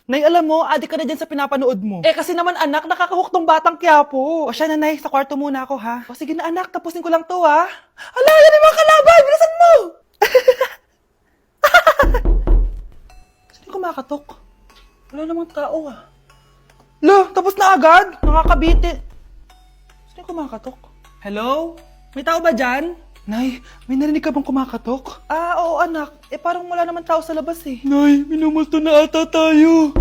Nay, alam mo, adik ka na dyan sa pinapanood mo. Eh kasi naman anak, nakakahook tong batang Quiapo. O siya na, Nay, sa kwarto muna ako ha. O sige na anak, tapusin ko lang to ha. Ala, yan yung mga kalaban, bilisan mo! Sino kumakatok? Wala namang tao ah. Lo, tapos na agad? Nakakabiti. Sino kumakatok? Hello? May tao ba dyan? Nay, may narinig ka bang kumakatok? Ah, oo anak. Eh parang wala naman tao sa labas eh. Nay, minumusto na ata tayo.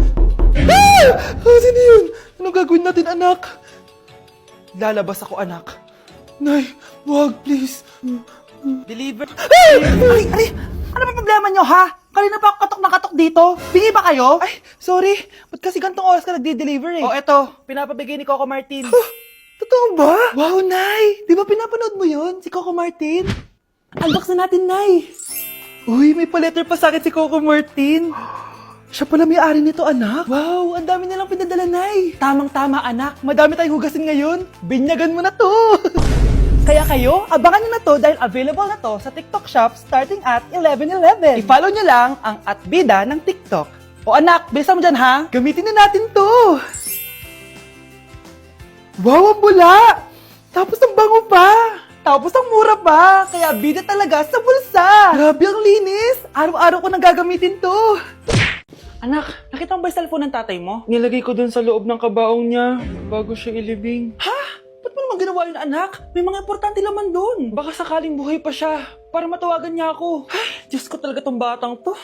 Ah! Sino yun? Ano gagawin natin anak? Lalabas ako anak. Nay, wag please. Deliver. Ay! Ano ba problema nyo ha? Kanina pa ako katok na katok dito. Bingi ba kayo? Ay, sorry. Ba't kasi gantong oras ka nagde-deliver eh? Oh, eto. Pinapabigay ni Coco Martin. Totoo ba? Wow, Nay! Di ba pinapanood mo yun? Si Coco Martin? Unbox na natin, Nay! Uy, may pa-letter pa sa akin si Coco Martin. Siya pala may-ari nito, anak. Wow, ang dami nilang pinadala, Nay. Tamang-tama, anak. Madami tayong hugasin ngayon. Binyagan mo na to. Kaya kayo, abangan nyo na to dahil available na to sa TikTok Shop starting at 11:11. I-follow nyo lang ang @bida ng TikTok. O anak, bilisan mo dyan ha. Gamitin na natin to. Wow, ang bula! Tapos ang bango pa! Tapos ang mura pa! Kaya bida talaga sa bulsa! Grabe ang linis! Araw-araw ko nang gagamitin to! Anak, nakita mo ba yung cellphone ng tatay mo? Nilagay ko dun sa loob ng kabaong niya bago siya ilibing. Ha? Ba't mo naman ginawa yun, anak? May mga importante laman dun. Baka sakaling buhay pa siya para matawagan niya ako. Ay, Diyos ko talaga tong batang to.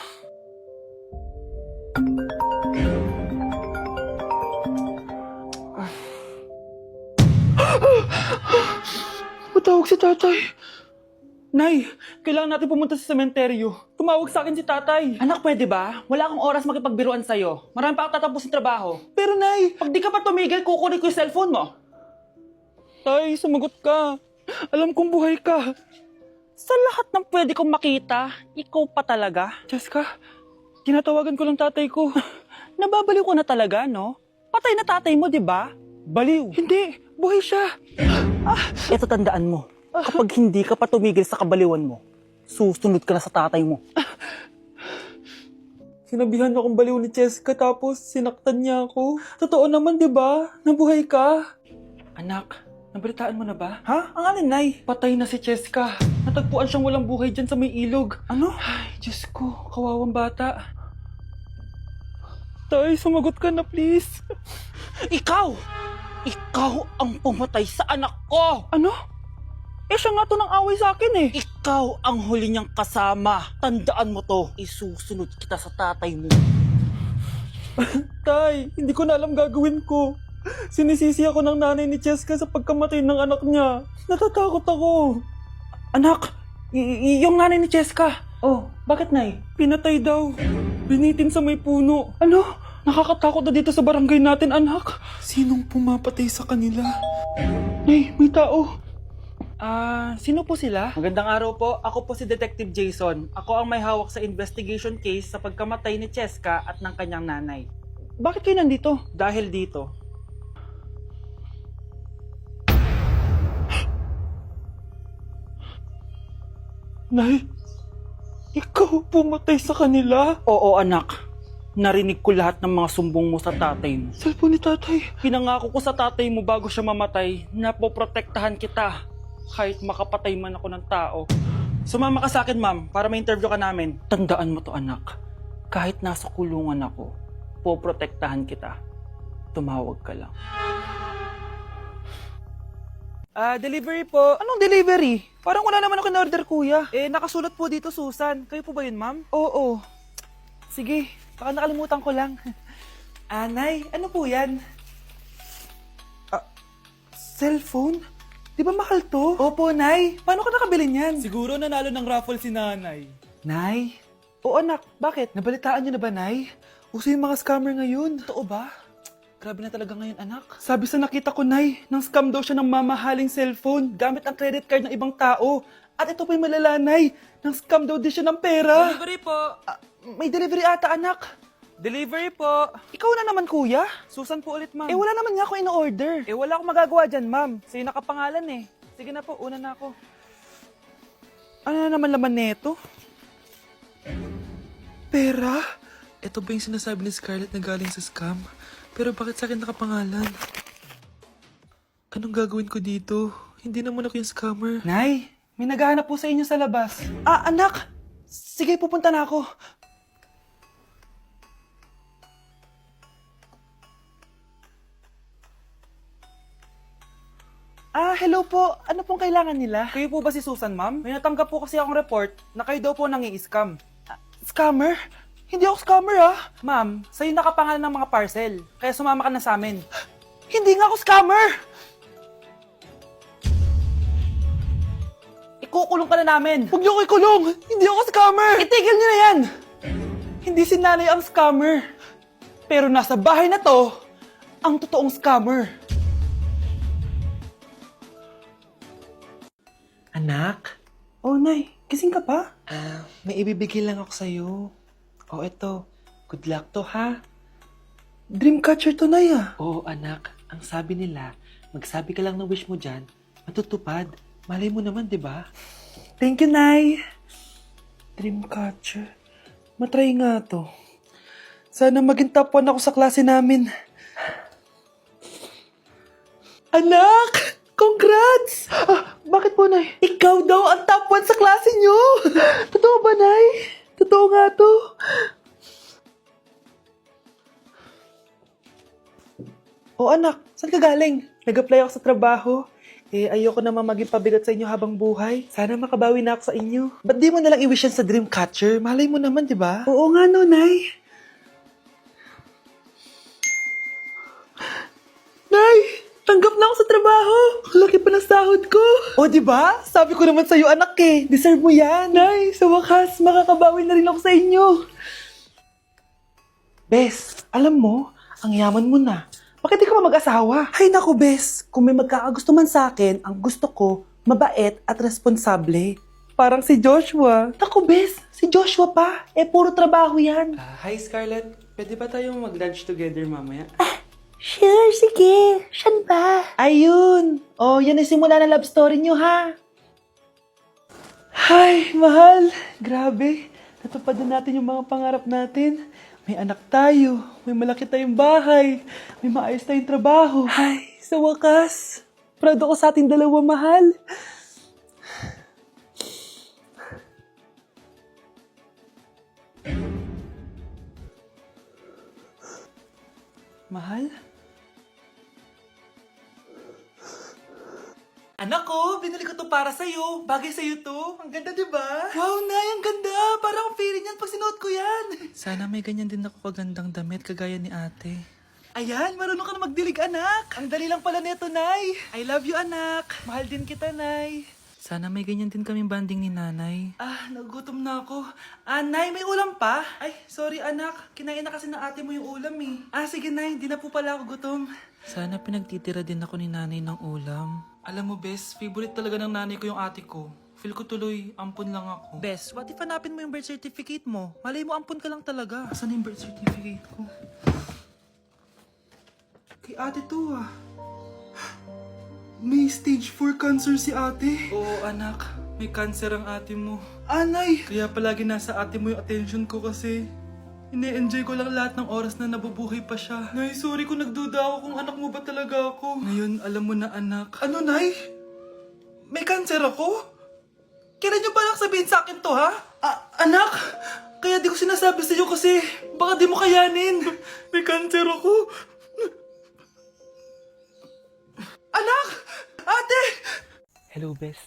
Patawag si tatay. Nay, kailangan natin pumunta sa sementeryo. Tumawag sa akin si tatay. Anak, pwede ba? Wala akong oras makipagbiruan sa'yo. Marami pa ako tatapusin trabaho. Pero Nay, pag di ka pa tumigil, kukunin ko yung cellphone mo. Tay, sumagot ka. Alam kong buhay ka. Sa lahat ng pwede kong makita, ikaw pa talaga. Jessica, tinatawagan ko lang tatay ko. Nababaliw ko na talaga, no? Patay na tatay mo, di ba? Baliw. Hindi, buhay siya. Ito tandaan mo, kapag hindi ka pa tumigil sa kabaliwan mo, susunod ka na sa tatay mo. Sinabihan akong baliw ni Cheska tapos sinaktan niya ako. Totoo naman, di ba? Nabuhay ka. Anak, nabalitaan mo na ba? Ha? Ang alin, Nay? Patay na si Cheska. Natagpuan siyang walang buhay dyan sa may ilog. Ano? Ay, Diyos ko, kawawang bata. Tay, sumagot ka na please. Ikaw! Ikaw ang pumatay sa anak ko! Ano? Eh siya nga to ng away sa akin eh. Ikaw ang huli niyang kasama. Tandaan mo to. Isusunod kita sa tatay mo. Tay, hindi ko na alam gagawin ko. Sinisisi ako ng nanay ni Cheska sa pagkamatay ng anak niya. Natatakot ako. Anak, yung nanay ni Cheska. Oh, bakit Nay? Pinatay daw. Binitin sa may puno. Ano? Nakakatakot na dito sa barangay natin, anak. Sinong pumapatay sa kanila? Nay, may tao. Sino po sila? Magandang araw po. Ako po si Detective Jason. Ako ang may hawak sa investigation case sa pagkamatay ni Cheska at ng kanyang nanay. Bakit kayo nandito? Dahil dito. Nay, ikaw pumatay sa kanila? Oo, anak. Narinig ko lahat ng mga sumbong mo sa tatay mo. Cellphone ni tatay. Pinangako ko sa tatay mo bago siya mamatay na poprotektahan kita kahit makapatay man ako ng tao. Sumama ka sa akin, ma'am, para ma-interview ka namin. Tandaan mo to, anak. Kahit nasa kulungan ako, poprotektahan kita. Tumawag ka lang. Delivery po. Anong delivery? Parang wala naman ako in-order, kuya. Eh, nakasulat po dito, Susan. Kayo po ba yun, ma'am? Oo. Sige, baka nakalimutan ko lang. Nay, ano po yan? Cellphone? Di ba mahal to? Opo, Nay. Paano ka nakabili niyan? Siguro nanalo ng raffle si nanay. Nay? Oo, anak. Bakit? Nabalitaan niyo na ba, Nay? Uso yung mga scammer ngayon. Totoo ba? Grabe na talaga ngayon, anak. Sabi sa nakita ko, Nay, nang scam daw siya ng mamahaling cellphone gamit ang credit card ng ibang tao. At ito pa yung malala, Nay. Nang scam daw din siya ng pera. Delivery po. May delivery ata, anak. Delivery po. Ikaw na naman, kuya. Susan po ulit, ma'am. Eh, wala naman nga ako in-order. Eh, wala akong magagawa dyan, ma'am. Sa'yo nakapangalan eh. Sige na po, una na ako. Ano na naman laman neto? Pera? Ito ba yung sinasabi ni Scarlett na galing sa scam? Pero bakit sa akin nakapangalan? Anong gagawin ko dito? Hindi naman ako yung scammer. Nay, may naghahanap po sa inyo sa labas. Ah, anak! Sige, pupunta na ako. Ah, hello po. Ano pong kailangan nila? Kayo po ba si Susan, ma'am? May natanggap po kasi akong report na kayo daw po nangi-scam. Scammer? Hindi ako scammer, ah. Ma'am, sa'yo nakapangalan ng mga parcel. Kaya sumama ka na sa amin. Hindi nga ako scammer! Ikukulong ka na namin. Huwag niyo ko ikulong! Hindi ako scammer! Itigil niyo na yan! Hindi si nanay ang scammer. Pero nasa bahay na to, ang totoong scammer. Anak? Oh, Nay. Gising ka pa? May ibibigay lang ako sa'yo. Oh, eto. Good luck to, ha? Dreamcatcher to, Nay, ah. Oo, anak. Ang sabi nila, magsabi ka lang ng wish mo dyan, matutupad. Malay mo naman, di ba? Thank you, Nay. Dreamcatcher. Matry nga to. Sana maging top 1 ako sa klase namin. Anak! Congrats! Bakit po, Nay? Ikaw daw ang top 1 sa klase nyo! Totoo ba, Nay? Totoo nga to. Oh, anak, saan ka galing? Nag-apply ako sa trabaho. Ayoko naman maging pabigat sa inyo habang buhay. Sana makabawi na ako sa inyo. Ba't di mo nalang i-wish yan sa Dreamcatcher? Malay mo naman, di ba? Oo nga, no, Nay. Nay! Tanggap na ako sa trabaho! Laki pa ng sahod ko! O, di ba? Sabi ko naman sa'yo, anak eh. Deserve mo yan. Nay, sa wakas, makakabawi na rin ako sa inyo. Bes, alam mo, ang yaman mo na. Bakit di ka pa mag-asawa? Ay naku, Bes. Kung may magkakagusto man sa akin, ang gusto ko, mabait at responsable. Parang si Joshua. Naku, Bes, si Joshua pa. Puro trabaho yan. Hi, Scarlett. Pwede ba tayong mag-lunch together mamaya? Sure, sige. Saan ba? Ayun. Oh, yan ang simula ng love story nyo, ha? Ay, mahal. Grabe. Natupad na natin yung mga pangarap natin. May anak tayo. May malaki tayong bahay. May maayos tayong trabaho. Ay, sa wakas. Proud ako sa ating dalawa, mahal. Mahal? Anak ko, binili ko to para sa'yo. Bagay sa'yo to. Ang ganda, di ba? Wow, Nay, ang ganda. Parang feeling yan pag sinuot ko yan. Sana may ganyan din ako kagandang damit kagaya ni ate. Ayan, marunong ka na magdilig, anak. Ang dali lang pala nito, Nay. I love you, anak. Mahal din kita, Nay. Sana may ganyan din kaming banding ni nanay. Nagugutom na ako. Nay, may ulam pa? Ay, sorry anak. Kinain na kasi ng ate mo yung ulam eh. Sige Nay, di na po pala ako gutom. Sana pinagtitira din ako ni nanay ng ulam. Alam mo, Bes, favorite talaga ng nanay ko yung ate ko. Feel ko tuloy, ampun lang ako. Bes, what if hanapin mo yung birth certificate mo? Malay mo, ampun ka lang talaga. Asan yung birth certificate ko? Kay ate to ah. May stage 4 cancer si ate. Oo, anak. May cancer ang ate mo. Anay! Kaya palagi nasa ate mo yung attention ko kasi ine-enjoy ko lang lahat ng oras na nabubuhay pa siya. Nay, sorry kung nagduda ako kung anak mo ba talaga ako. Ngayon, alam mo na, anak. Ano, Nay? May cancer ako? Kailan niyo palang sabihin sa akin to, ha? Anak! Kaya di ko sinasabi sa iyo kasi baka di mo kayanin. May cancer ako. Anak! Ate! Hello, Bes.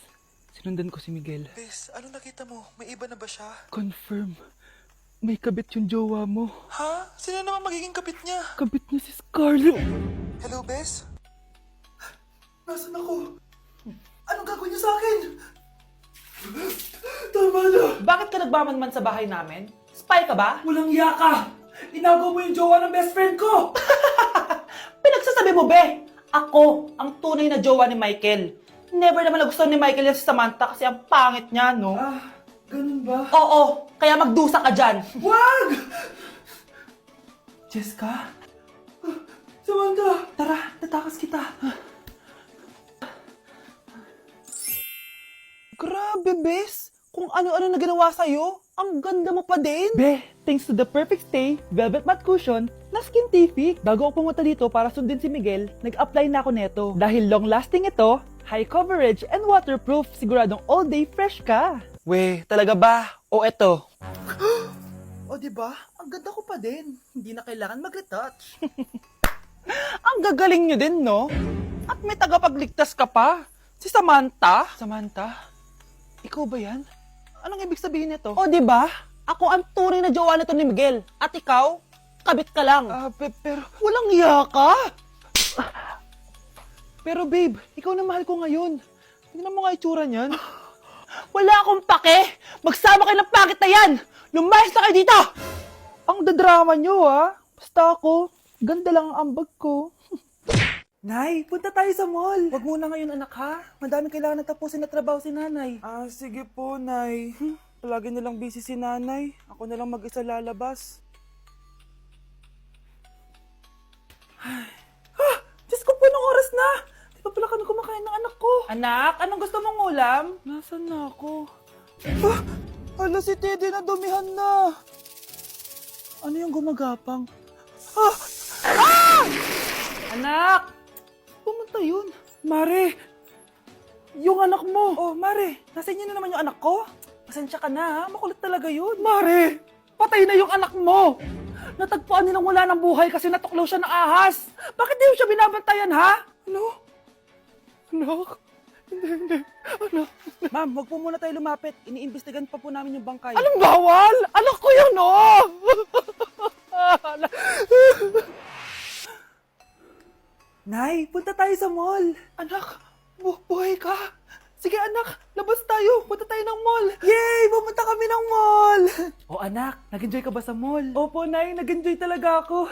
Sinundan ko si Miguel. Bes, ano nakita mo? May iba na ba siya? Confirm. May kabit yung jowa mo. Ha? Sino naman magiging kabit niya? Kabit niya si Scarlett. Hello, Bes? Nasaan ako? Anong gagawin niyo sa akin? Tama na! Bakit ka nagmamanman sa bahay namin? Spy ka ba? Walang yaka! Inago mo yung jowa ng best friend ko! Pinagsasabi mo, be! Ako, ang tunay na jowa ni Michael. Never naman nagustuhan ni Michael yan si Samantha kasi ang pangit niya, no? Ganun ba? Oo, kaya magdusa ka dyan. Wag! Jessica? Samantha! Tara, tatakas kita. Grabe, Bes! Kung ano-ano na ginawa sa'yo. Ang ganda mo pa din! Be, thanks to the perfect stay, velvet matte cushion, na Skintific. Bago ako pumunta dito para sundin si Miguel, nag-apply na ako neto. Dahil long-lasting ito, high coverage, and waterproof, siguradong all day fresh ka. We, talaga ba? O eto? O diba? Ang ganda ko pa din. Hindi na kailangan mag-retouch. Ang gagaling nyo din, no? At may tagapagligtas ka pa. Si Samantha? Samantha? Ikaw ba yan? Anong ibig sabihin nito? O diba? Ako ang tunay na jowa nito ni Miguel. At ikaw, kabit ka lang. Pero walang iya ka. Pero babe, ikaw na mahal ko ngayon. Tingnan mo nga itsura niyan. Wala akong pake! Magsama kayo ng pangit na yan! Lumayas na kayo dito! Ang dadrama nyo, ha? Basta ako, ganda lang ang ambag ko. Nay, punta tayo sa mall. Wag muna ngayon, anak, ha? Madami kailangan na tapusin na trabaho si nanay. Sige po, Nay. Palagi nilang busy si nanay. Ako na lang mag-isa lalabas. Diyos ko po, anong oras na? Di pa pala kami kumakain ng anak ko. Anak, anong gusto mong ulam? Nasaan na ako? Hala, si Teddy na dumihan na. Ano yung gumagapang? Anak! Pumunta yun. Mare! Yung anak mo! Oh, Mare, nasa inyo na naman yung anak ko? Pasensya ka na, ha? Makulit talaga yun. Mare! Patay na yung anak mo! Natagpuan nilang wala ng buhay kasi natuklaw siya ng ahas. Bakit di mo siya binabantayan, ha? Ano? Anak? Hindi. Anak? Ma'am, wag po muna tayo lumapit. Iniimbestigan pa po namin yung bangkay. Anong bawal? Anak ko yun, oh! Nay, punta tayo sa mall. Anak, buhay ka. Sige anak, labas tayo. Punta tayo ng mall. Yay! Pumunta kami ng mall. O anak, nag-enjoy ka ba sa mall? Opo, Nay. Nag-enjoy talaga ako.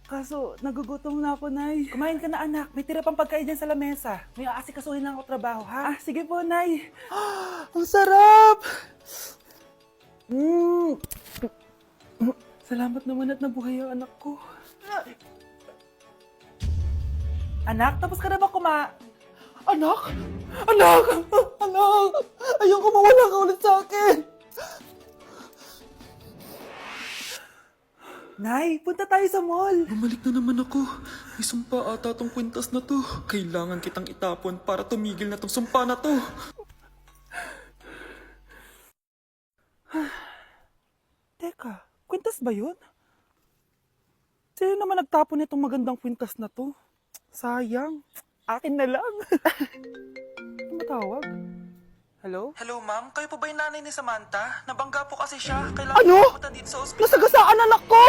Kaso, nagugutom na ako, Nay. Kumain ka na, anak. May tira pang pagkain dyan sa lamesa. May aasikasuhin lang ako trabaho, ha? Sige po, Nay. Ang sarap! Salamat naman at nabuhay ang anak ko. Anak, tapos ka na ba Anak! Anak! Anak! Ayoko mawala ka ulit sa akin! Nay, punta tayo sa mall. Bumalik na naman ako. May sumpa ata tong kwintas na to. Kailangan kitang itapon para tumigil na tong sumpa na to. Teka, kwintas ba yun? Sino naman nagtapon nitong magandang kwintas na to? Sayang. Akin na lang. Ano matawag? Hello? Hello, ma'am. Kayo po ba yung nanay ni Samantha? Nabangga po kasi siya. Kailangan pumunta dito sa ospital. Nasagasaan anak ko!